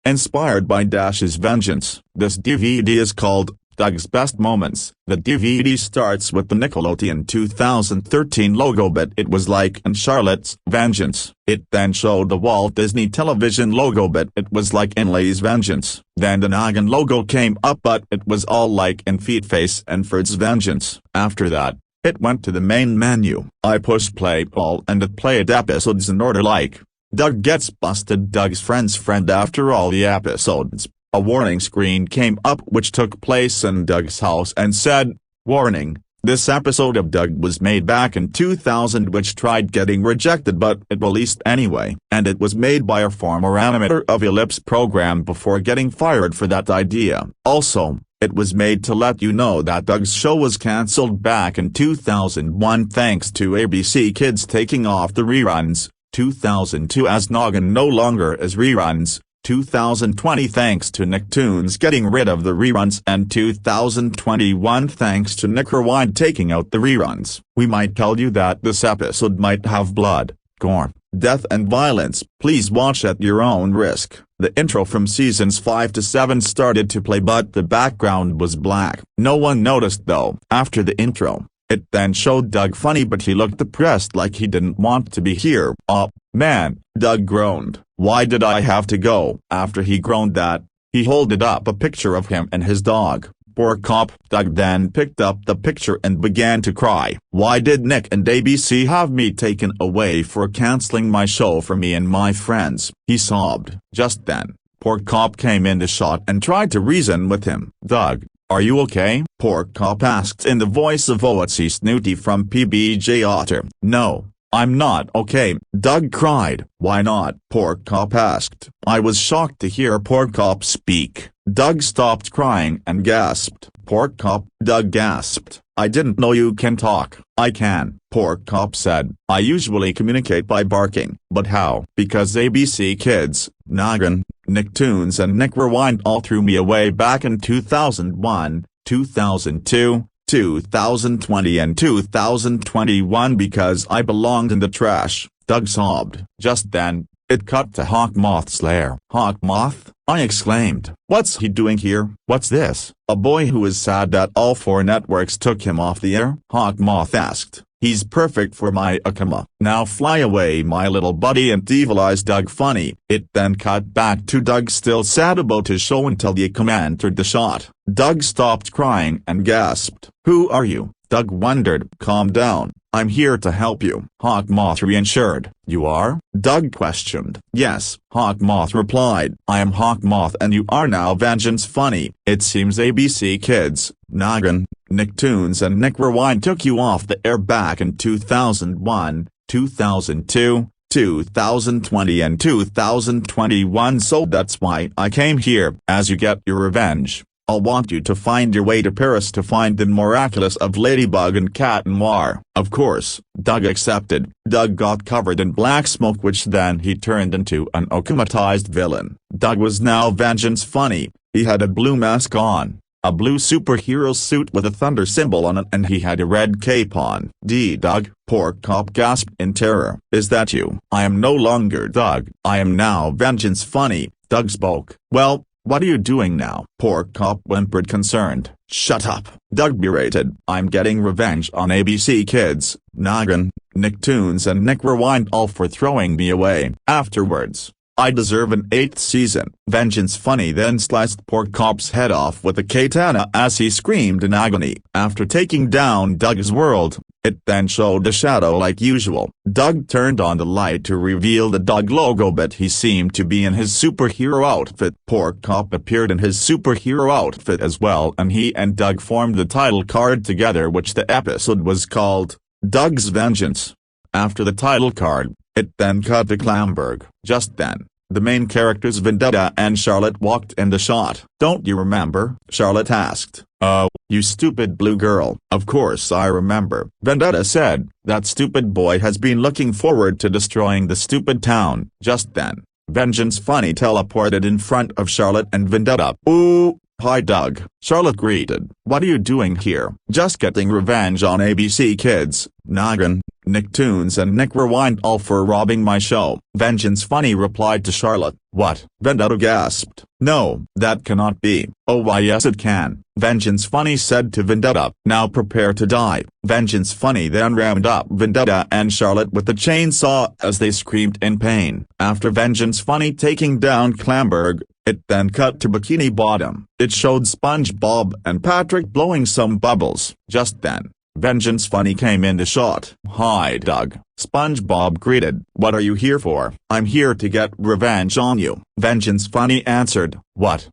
inspired by Dash's vengeance. This DVD is called Doug's Best Moments. The DVD starts with the Nickelodeon 2013 logo, but it was like in Charlotte's vengeance. It then showed the Walt Disney Television logo, but it was like in Lay's vengeance. Then the Noggin logo came up, but it was all like in Feet Face and Fred's vengeance. After that, it went to the main menu. I pushed play all and it played episodes in order like Doug gets busted, Doug's friend's friend. After all the episodes, a warning screen came up which took place in Doug's house and said, "Warning, this episode of Doug was made back in 2000, which tried getting rejected but it released anyway, and it was made by a former animator of Ellipse program before getting fired for that idea. Also, it was made to let you know that Doug's show was cancelled back in 2001 thanks to ABC Kids taking off the reruns, 2002 as Noggin no longer is reruns, 2020 thanks to Nicktoons getting rid of the reruns, and 2021 thanks to Nick Rewind taking out the reruns. We might tell you that this episode might have blood, gore, death and violence. Please watch at your own risk." The intro from seasons 5 to 7 started to play, but the background was black. No one noticed though. After the intro, it then showed Doug funny, but he looked depressed like he didn't want to be here. "Oh, man," Doug groaned. "Why did I have to go?" After he groaned that, he holded up a picture of him and his dog. "Poor cop." Doug then picked up the picture and began to cry. "Why did Nick and ABC have me taken away for canceling my show for me and my friends?" he sobbed. Just then, Poor Cop came in the shot and tried to reason with him. "Doug, are you okay?" Poor Cop asked in the voice of OTC Snooty from PBJ Otter. "No, I'm not okay," Doug cried. "Why not?" Poor Cop asked. I was shocked to hear Poor Cop speak. Doug stopped crying and gasped. "Poor Cop," Doug gasped. "I didn't know you can talk." "I can," Poor Cop said. "I usually communicate by barking." "But how?" "Because ABC Kids, Noggin, Nicktoons and Nick Rewind all threw me away back in 2001, 2002, 2020 and 2021 because I belonged in the trash," Doug sobbed. Just then, it cut to Hawkmoth's lair. "Hawkmoth?" I exclaimed. "What's he doing here?" "What's this?" "A boy who is sad that all 4 networks took him off the air?" Hawkmoth asked. "He's perfect for my Akama. Now fly away my little buddy," and Evil Eyes Doug funny. It then cut back to Doug still sad about his show until the Akama entered the shot. Doug stopped crying and gasped. "Who are you?" Doug wondered. "Calm down, I'm here to help you," Hawkmoth reassured. "You are?" Doug questioned. "Yes," Hawkmoth replied. "I am Hawkmoth and you are now Vengeance Funny. It seems ABC Kids, Noggin, Nicktoons and Nick Rewind took you off the air back in 2001, 2002, 2020 and 2021, so that's why I came here. As you get your revenge, I'll want you to find your way to Paris to find the miraculous of Ladybug and Cat Noir." Of course, Doug accepted. Doug got covered in black smoke, which then he turned into an akumatized villain. Doug was now Vengeance Funny. He had a blue mask on, a blue superhero suit with a thunder symbol on it, and he had a red cape on. Doug," Poor Cop gasped in terror. "Is that you?" "I am no longer Doug. I am now Vengeance Funny," Doug spoke. "Well, what are you doing now?" Poor Cop whimpered concerned. "Shut up," Doug berated. "I'm getting revenge on ABC Kids, Noggin, Nicktoons and Nick Rewind all for throwing me away. Afterwards, I deserve an 8th season." Vengeance Funny then sliced Poor Cop's head off with a katana as he screamed in agony. After taking down Doug's world, it then showed a shadow like usual. Doug turned on the light to reveal the Doug logo, but he seemed to be in his superhero outfit. Poor Cop appeared in his superhero outfit as well, and he and Doug formed the title card together, which the episode was called Doug's Vengeance. After the title card, it then cut to Clamberg. Just then, the main characters Vendetta and Charlotte walked in the shot. "Don't you remember?" Charlotte asked. "Oh, you stupid blue girl." "Of course I remember," Vendetta said. "That stupid boy has been looking forward to destroying the stupid town." Just then, Vengeance Funny teleported in front of Charlotte and Vendetta. "Ooh, "Hi Doug," Charlotte greeted. "What are you doing here?" "Just getting revenge on ABC Kids, Noggin, Nicktoons and Nick Rewind all for robbing my show," Vengeance Funny replied to Charlotte. "What?" Vendetta gasped. "No, that cannot be." "Oh why yes it can," Vengeance Funny said to Vendetta. "Now prepare to die." Vengeance Funny then rammed up Vendetta and Charlotte with the chainsaw as they screamed in pain. After Vengeance Funny taking down Clamberg, it then cut to Bikini Bottom. It showed SpongeBob and Patrick blowing some bubbles. Just then, Vengeance Funny came in the shot. "Hi Doug," SpongeBob greeted. "What are you here for?" "I'm here to get revenge on you," Vengeance Funny answered. "What?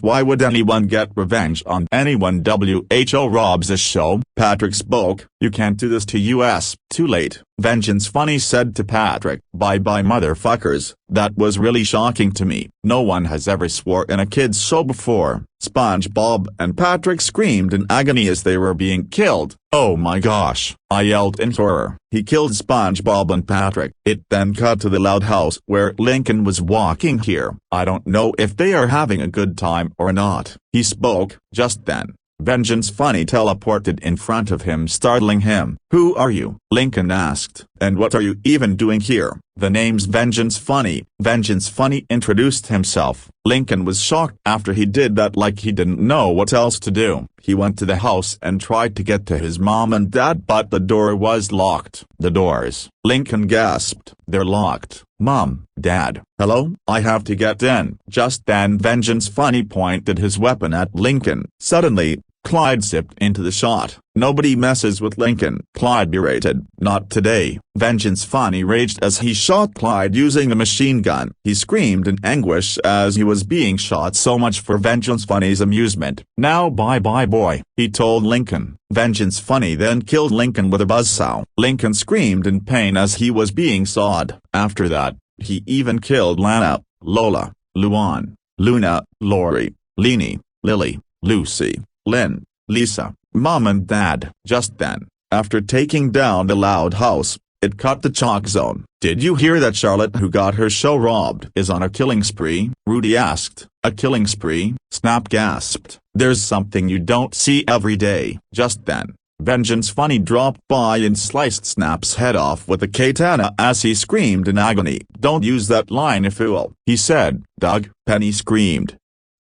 Why would anyone get revenge on anyone? Who robs a show?" Patrick spoke. "You can't do this to us." "Too late," Vengeance Funny said to Patrick. "Bye-bye motherfuckers." "That was really shocking to me. No one has ever swore in a kid's show before." SpongeBob and Patrick screamed in agony as they were being killed. "Oh my gosh," I yelled in horror. He killed SpongeBob and Patrick. It then cut to the loud house where Lincoln was walking here. "I don't know if they are having a good time or not," he spoke. Just then, Vengeance Funny teleported in front of him, startling him. "Who are you?" Lincoln asked. "And what are you even doing here?" "The name's Vengeance Funny." Vengeance Funny introduced himself. Lincoln was shocked after he did that, like he didn't know what else to do. He went to the house and tried to get to his mom and dad, but the door was locked. "The doors," Lincoln gasped. "They're locked." "Mom, Dad, hello, I have to get in." Just then Vengeance Funny pointed his weapon at Lincoln. Suddenly, Clyde zipped into the shot. "Nobody messes with Lincoln," Clyde berated. "Not today." Vengeance Funny raged as he shot Clyde using a machine gun. He screamed in anguish as he was being shot. So much for Vengeance Funny's amusement. "Now bye-bye boy," he told Lincoln. Vengeance Funny then killed Lincoln with a buzzsaw. Lincoln screamed in pain as he was being sawed. After that, he even killed Lana, Lola, Luan, Luna, Lori, Leanie, Lily, Lucy, Lynn, Lisa, Mom and Dad. Just then, after taking down the loud house, it cut the chalk zone. "Did you hear that Charlotte, who got her show robbed, is on a killing spree?" Rudy asked. "A killing spree?" Snap gasped. "There's something you don't see every day." Just then, Vengeance Funny dropped by and sliced Snap's head off with a katana as he screamed in agony. "Don't use that line, you fool," he said. "Doug," Penny screamed.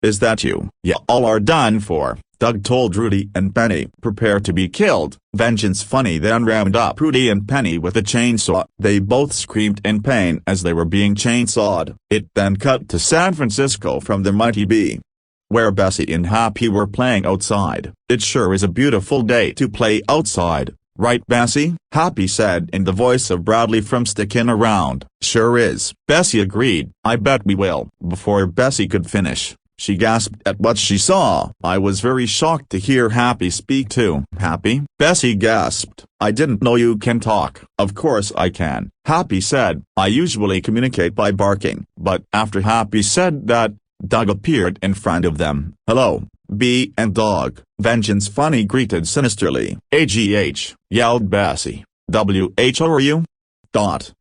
"Is that you?" "Yeah, all are done for," Doug told Rudy and Penny. "Prepare to be killed." Vengeance Funny then rammed up Rudy and Penny with a chainsaw. They both screamed in pain as they were being chainsawed. It then cut to San Francisco from the Mighty Bee, where Bessie and Happy were playing outside. "It sure is a beautiful day to play outside, right Bessie?" Happy said in the voice of Bradley from Stickin' Around. "Sure is," Bessie agreed. "I bet we will." Before Bessie could finish, she gasped at what she saw. "I was very shocked to hear Happy speak too." "Happy?" Bessie gasped. "I didn't know you can talk." "Of course I can," Happy said. "I usually communicate by barking." But after Happy said that, Doug appeared in front of them. "Hello, Bee and Dog," Vengeance Funny greeted sinisterly. "AGH," yelled Bessie. "WHO are you?"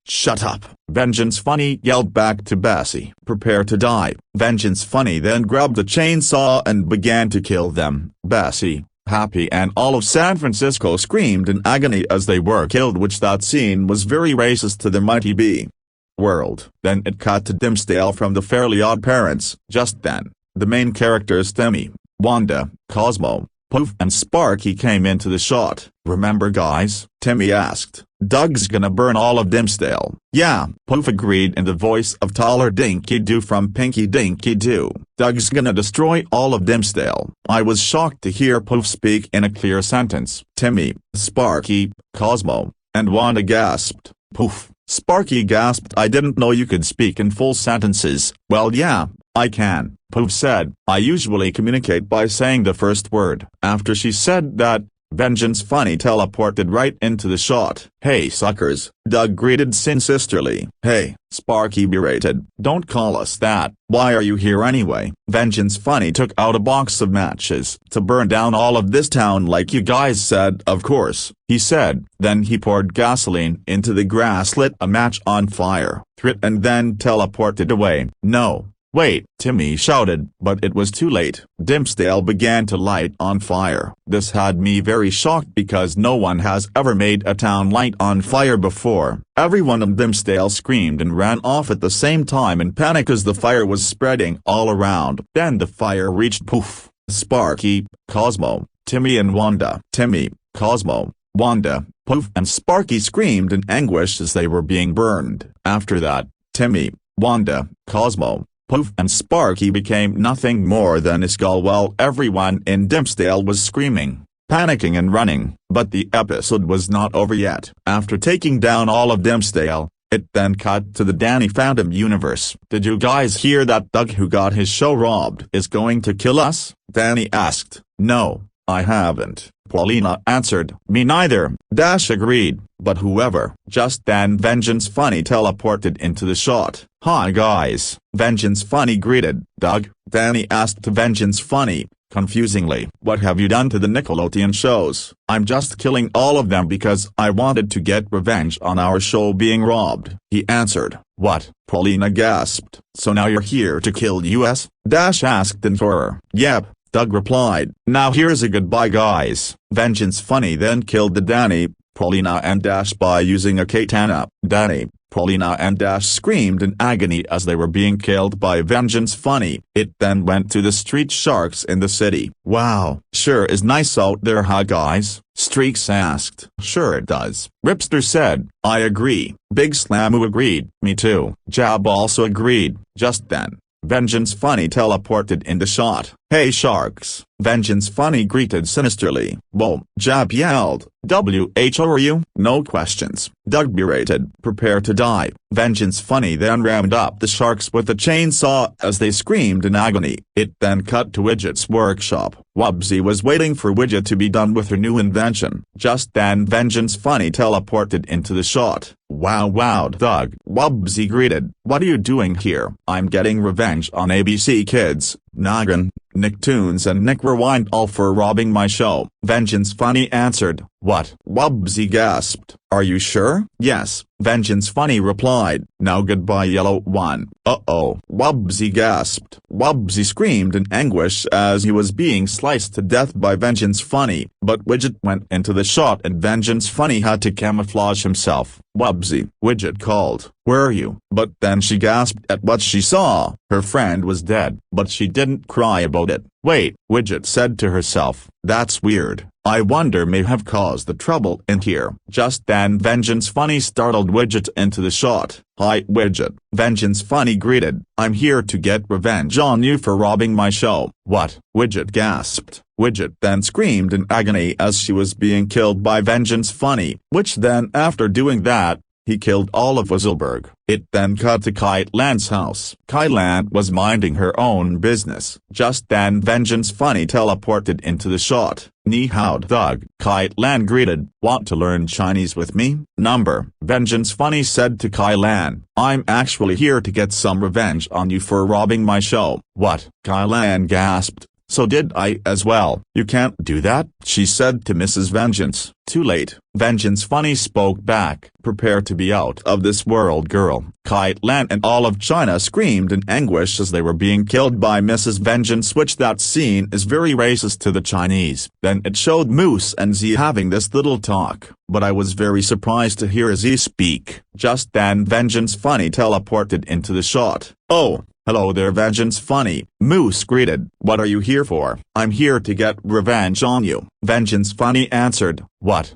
"Shut up," Vengeance Funny yelled back to Bessie. "Prepare to die." Vengeance Funny then grabbed the chainsaw and began to kill them. Bessie, Happy and all of San Francisco screamed in agony as they were killed, which that scene was very racist to the Mighty Bee world. Then it cut to Dimsdale from the Fairly Odd Parents. Just then, the main characters Timmy, Wanda, Cosmo, Poof and Sparky came into the shot. "Remember guys?" Timmy asked. "Doug's gonna burn all of Dimsdale." "Yeah," Poof agreed in the voice of Taller Dinky Doo from Pinky Dinky Doo. "Doug's gonna destroy all of Dimsdale." I was shocked to hear Poof speak in a clear sentence. Timmy, Sparky, Cosmo, and Wanda gasped. "Poof." Sparky gasped. "I didn't know you could speak in full sentences." "Well yeah, I can," Poof said. "I usually communicate by saying the first word." After she said that, Vengeance Funny teleported right into the shot. "Hey suckers," Doug greeted sinisterly. "Hey," Sparky berated. "Don't call us that." "Why are you here anyway?" Vengeance Funny took out a box of matches. "To burn down all of this town like you guys said." "Of course," he said. Then he poured gasoline into the grass, lit a match on fire, threw it and then teleported away. "No, Wait, Timmy shouted, but it was too late. Dimmsdale began to light on fire. This had me very shocked because no one has ever made a town light on fire before. Everyone in Dimmsdale screamed and ran off at the same time in panic as the fire was spreading all around. Then the fire reached Poof, Sparky, Cosmo, Timmy and Wanda. Timmy, Cosmo, Wanda, Poof and Sparky screamed in anguish as they were being burned. After that, Timmy, Wanda, Cosmo, Poof and Sparky became nothing more than a skull while everyone in Dimmsdale was screaming, panicking and running. But the episode was not over yet. After taking down all of Dimmsdale, it then cut to the Danny Phantom universe. Did you guys hear that Doug who got his show robbed is going to kill us? Danny asked. No, I haven't. Paulina answered. Me neither. Dash agreed. But whoever. Just then Vengeance Funny teleported into the shot. Hi guys. Vengeance Funny greeted. Doug? Danny asked to Vengeance Funny, confusingly. What have you done to the Nickelodeon shows? I'm just killing all of them because I wanted to get revenge on our show being robbed, he answered. What? Paulina gasped. So now you're here to kill us? Dash asked in horror. Yep. Doug replied. Now here's a goodbye guys. Vengeance Funny then killed the Danny, Paulina and Dash by using a katana. Danny, Paulina and Dash screamed in agony as they were being killed by Vengeance Funny. It then went to the street sharks in the city. Wow, sure is nice out there huh guys? Streaks asked. Sure it does. Ripster said. I agree. Big Slamu agreed. Me too. Jab also agreed. Just then, Vengeance Funny teleported in the shot. Hey sharks. Vengeance Funny greeted sinisterly. Whoa, Jab yelled. WHO are you? No questions. Doug berated. Prepare to die. Vengeance Funny then rammed up the sharks with a chainsaw as they screamed in agony. It then cut to Widget's workshop. Wubbzy was waiting for Widget to be done with her new invention. Just then Vengeance Funny teleported into the shot. Wow Doug. Wubbzy greeted. What are you doing here? I'm getting revenge on ABC Kids, Noggin, Nicktoons and Nick Rewind all for robbing my show. Vengeance Funny answered. What? Wubbzy gasped. Are you sure? Yes, Vengeance Funny replied. Now goodbye Yellow One. Uh-oh. Wubbzy gasped. Wubbzy screamed in anguish as he was being sliced to death by Vengeance Funny. But Widget went into the shot and Vengeance Funny had to camouflage himself. Wubbzy, Widget called. Where are you? But then she gasped at what she saw. Her friend was dead. But she didn't cry about it. Wait, Widget said to herself. That's weird. I wonder may have caused the trouble in here. Just then Vengeance Funny startled Widget into the shot. Hi Widget. Vengeance Funny greeted. I'm here to get revenge on you for robbing my show. What? Widget gasped. Widget then screamed in agony as she was being killed by Vengeance Funny, which then after doing that, he killed all of Wuzzleberg. It then cut to Kite Land's house. Kite Land was minding her own business. Just then Vengeance Funny teleported into the shot. Ni hao Doug. Kite Land greeted. Want to learn Chinese with me? Number. Vengeance Funny said to Kite Land. I'm actually here to get some revenge on you for robbing my show. What? Kite Land gasped. So did I as well. You can't do that, she said to Mrs. Vengeance. Too late. Vengeance Funny spoke back. Prepare to be out of this world girl. Kite Land and all of China screamed in anguish as they were being killed by Mrs. Vengeance, which that scene is very racist to the Chinese. Then it showed Moose and Z having this little talk, but I was very surprised to hear Z speak. Just then Vengeance Funny teleported into the shot. Oh. Hello there Vengeance Funny, Moose greeted. What are you here for? I'm here to get revenge on you. Vengeance Funny answered. What?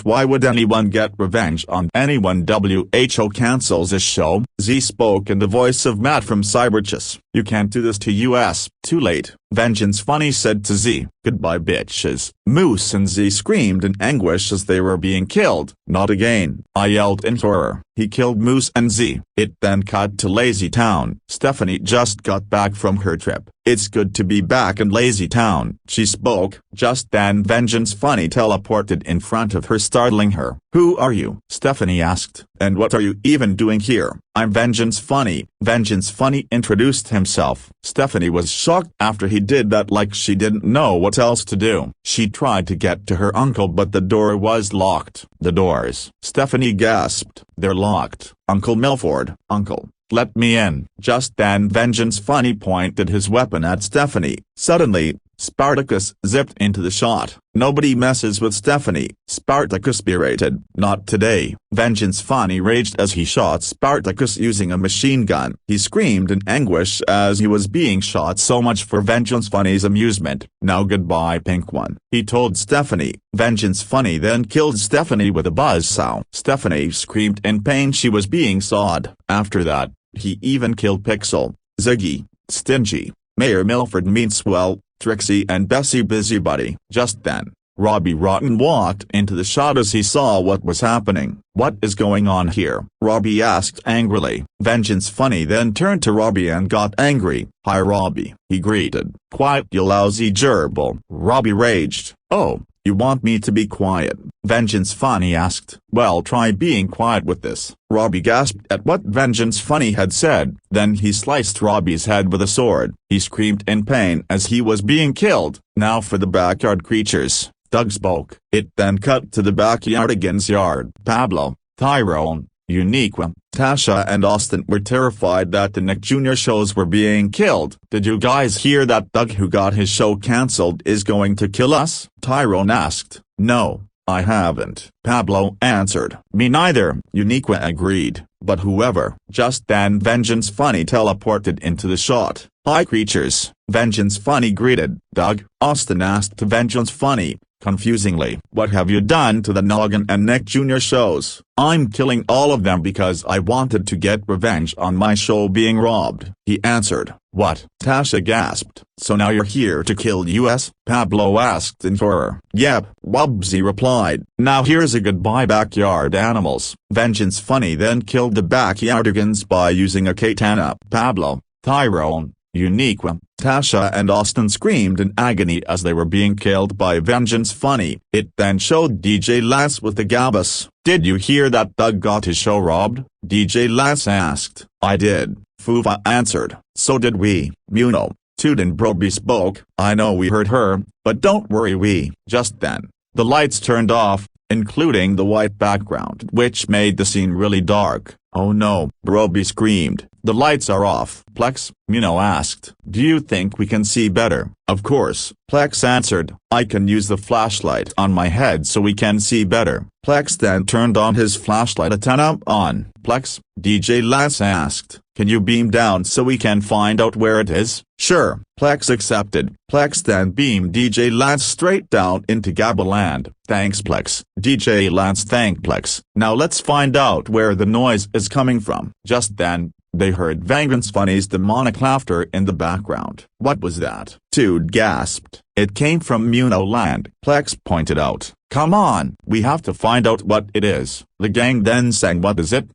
Why would anyone get revenge on anyone? WHO cancels this show. Z spoke in the voice of Matt from Cyberchess. You can't do this to us. Too late. Vengeance Funny said to Z. Goodbye bitches. Moose and Z screamed in anguish as they were being killed. Not again. I yelled in horror. He killed Moose and Z. It then cut to Lazy Town. Stephanie just got back from her trip. It's good to be back in Lazy Town, she spoke. Just then Vengeance Funny teleported in front of her, startling her. Who are you? Stephanie asked. And what are you even doing here? I'm Vengeance Funny. Vengeance Funny introduced himself. Stephanie was shocked after he did that, like she didn't know what else to do. She tried to get to her uncle but the door was locked. The doors. Stephanie gasped. They're locked. Uncle Milford. Uncle. Let me in. Just then Vengeance Funny pointed his weapon at Stephanie. Suddenly, Spartacus zipped into the shot. Nobody messes with Stephanie, Spartacus berated. Not today. Vengeance Funny raged as he shot Spartacus using a machine gun. He screamed in anguish as he was being shot. So much for Vengeance Funny's amusement. Now goodbye, Pink One, he told Stephanie. Vengeance Funny then killed Stephanie with a buzzsaw. Stephanie screamed in pain. She was being sawed. After that, he even killed Pixel, Ziggy, Stingy, Mayor Milford Meanswell, Trixie and Bessie Busybody. Just then, Robbie Rotten walked into the shot as he saw what was happening. What is going on here? Robbie asked angrily. Vengeance Funny then turned to Robbie and got angry. Hi Robbie, he greeted. Quiet you lousy gerbil. Robbie raged. Oh, you want me to be quiet? Vengeance Funny asked. Well, try being quiet with this. Robbie gasped at what Vengeance Funny had said. Then he sliced Robbie's head with a sword. He screamed in pain as he was being killed. Now for the backyard creatures, Doug spoke. It then cut to the backyardigans' yard. Pablo, Tyrone, Uniqua, Tasha and Austin were terrified that the Nick Jr. shows were being killed. Did you guys hear that Doug, who got his show cancelled, is going to kill us? Tyrone asked. No, I haven't, Pablo answered. Me neither, Uniqua agreed. But whoever. Just then Vengeance Funny teleported into the shot. Hi creatures, Vengeance Funny greeted. Doug, Austin asked Vengeance Funny, confusingly. What have you done to the Noggin and Nick Jr. shows? I'm killing all of them because I wanted to get revenge on my show being robbed, he answered. What? Tasha gasped. So now you're here to kill us? Pablo asked in horror. Yep, Wubbsy replied. Now here's a goodbye backyard animals. Vengeance Funny then killed the backyardigans by using a katana. Pablo, Tyrone, Uniqua, Tasha and Austin screamed in agony as they were being killed by Vengeance Funny. It then showed DJ Lance with the Gabus. Did you hear that Doug got his show robbed? DJ Lance asked. I did, Fuva answered. So did we, Muno. Toot and Broby spoke. I know we heard her, but don't worry we. Just then, the lights turned off, including the white background, which made the scene really dark. Oh no, Broby screamed. The lights are off. Plex, Muno asked. Do you think we can see better? Of course, Plex answered. I can use the flashlight on my head so we can see better. Plex then turned on his flashlight antenna on. Plex, DJ Lance asked. Can you beam down so we can find out where it is? Sure, Plex accepted. Plex then beamed DJ Lance straight down into Gabaland. Thanks Plex. DJ Lance thanked Plex. Now let's find out where the noise is coming from. Just then, they heard Vengeance Funny's demonic laughter in the background. What was that? Toad gasped. It came from Muno Land. Plex pointed out. Come on, we have to find out what it is. The gang then sang What Is It?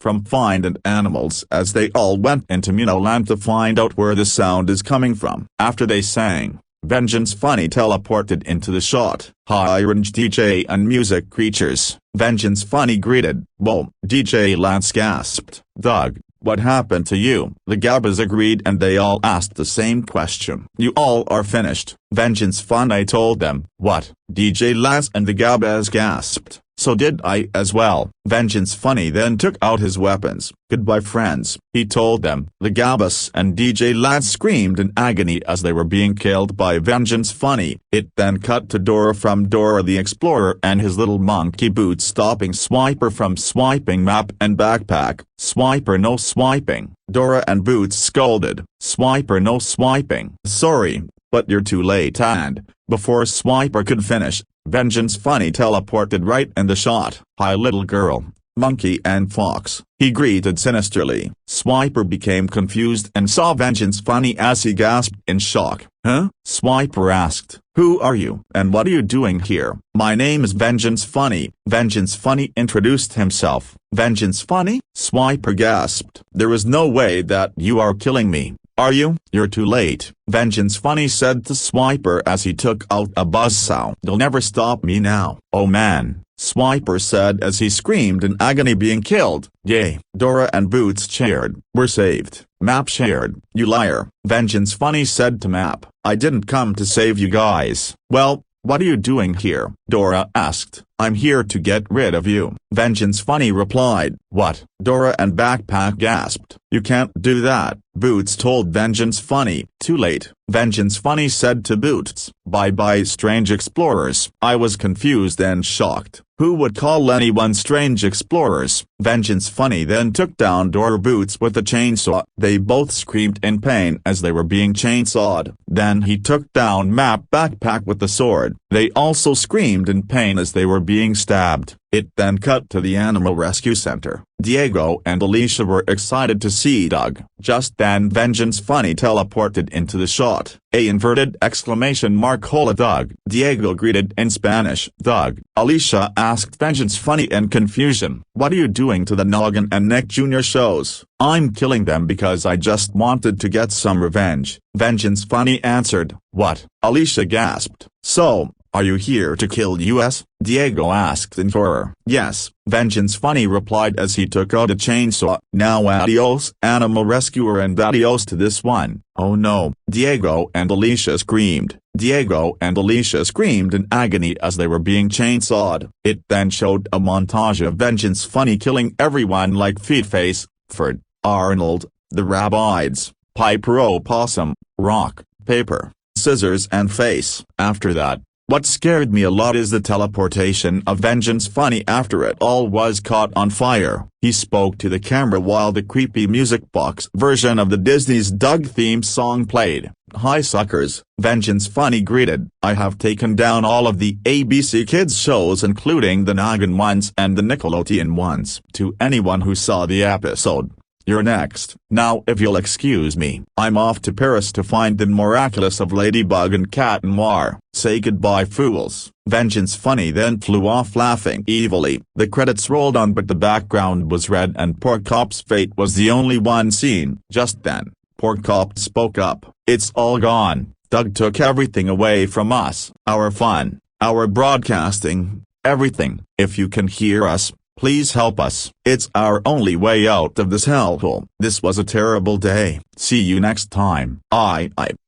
From Find and Animals as they all went into Muno Land to find out where the sound is coming from. After they sang, Vengeance Funny teleported into the shot. Hi Orange DJ and music creatures, Vengeance Funny greeted. Whoa, DJ Lance gasped. Doug, what happened to you? The Gabbas agreed and they all asked the same question. You all are finished, Vengeance Funny told them. What? DJ Lance and the Gabbas gasped. So did I as well. Vengeance Funny then took out his weapons. Goodbye friends, he told them. The Gabbas and DJ Lance screamed in agony as they were being killed by Vengeance Funny. It then cut to Dora from Dora the Explorer and his little monkey boots stopping Swiper from swiping map and backpack. Swiper no swiping. Dora and Boots scolded. Swiper no swiping. Sorry, but you're too late and, before Swiper could finish, Vengeance Funny teleported right in the shot. Hi little girl, monkey and fox, he greeted sinisterly. Swiper became confused and saw Vengeance Funny as he gasped in shock. Huh? Swiper asked. Who are you? And what are you doing here? My name is Vengeance Funny. Vengeance Funny introduced himself. Vengeance Funny? Swiper gasped. There is no way that you are killing me. Are you? You're too late, Vengeance Funny said to Swiper as he took out a buzzsaw. You'll never stop me now. Oh man, Swiper said as he screamed in agony being killed. Yay, Dora and Boots cheered. We're saved. Map cheered. You liar, Vengeance Funny said to Map. I didn't come to save you guys. Well, "What are you doing here?" Dora asked. "I'm here to get rid of you," Vengeance Funny replied. "What?" Dora and Backpack gasped. "You can't do that," Boots told Vengeance Funny. Too late, Vengeance Funny said to Boots. "Bye-bye, strange explorers." I was confused and shocked. Who would call anyone strange explorers? Vengeance Funny then took down Dora Boots with a chainsaw. They both screamed in pain as they were being chainsawed. Then he took down Map Backpack with the sword. They also screamed in pain as they were being stabbed. It then cut to the Animal Rescue Center. Diego and Alicia were excited to see Doug. Just then Vengeance Funny teleported into the shot. Hola Doug. Diego greeted in Spanish. Doug. Alicia asked Vengeance Funny in confusion. "What are you doing to the Noggin and Nick Jr. shows?" "I'm killing them because I just wanted to get some revenge," Vengeance Funny answered. "What?" Alicia gasped. "So, are you here to kill us?" Diego asked in horror. "Yes," Vengeance Funny replied as he took out a chainsaw. "Now adios, Animal Rescuer, and adios to this one." "Oh no," Diego and Alicia screamed. Diego and Alicia screamed in agony as they were being chainsawed. It then showed a montage of Vengeance Funny killing everyone like Feetface, Ferd, Arnold, the Rabbids, Piper Opossum, Rock, Paper, Scissors and Face. After that, what scared me a lot is the teleportation of Vengeance Funny after it all was caught on fire. He spoke to the camera while the creepy music box version of the Disney's Doug theme song played. "Hi suckers," Vengeance Funny greeted. "I have taken down all of the ABC Kids shows including the Noggin ones and the Nickelodeon ones." To anyone who saw the episode, "You're next." "Now if you'll excuse me, I'm off to Paris to find the miraculous of Ladybug and Cat Noir." "Say goodbye fools." Vengeance Funny then flew off laughing evilly. The credits rolled on but the background was red and Poor Cop's fate was the only one seen. Just then, Poor Cop spoke up. "It's all gone. Doug took everything away from us. Our fun, our broadcasting, everything. If you can hear us, please help us. It's our only way out of this hellhole. This was a terrible day. See you next time."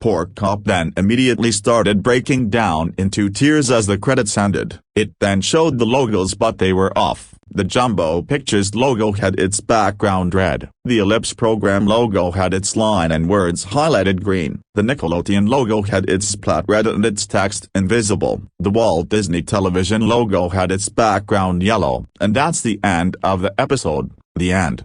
Poor Cop then immediately started breaking down into tears as the credits ended. It then showed the logos but they were off. The Jumbo Pictures logo had its background red. The Ellipse Program logo had its line and words highlighted green. The Nickelodeon logo had its splat red and its text invisible. The Walt Disney Television logo had its background yellow. And that's the end of the episode. The end.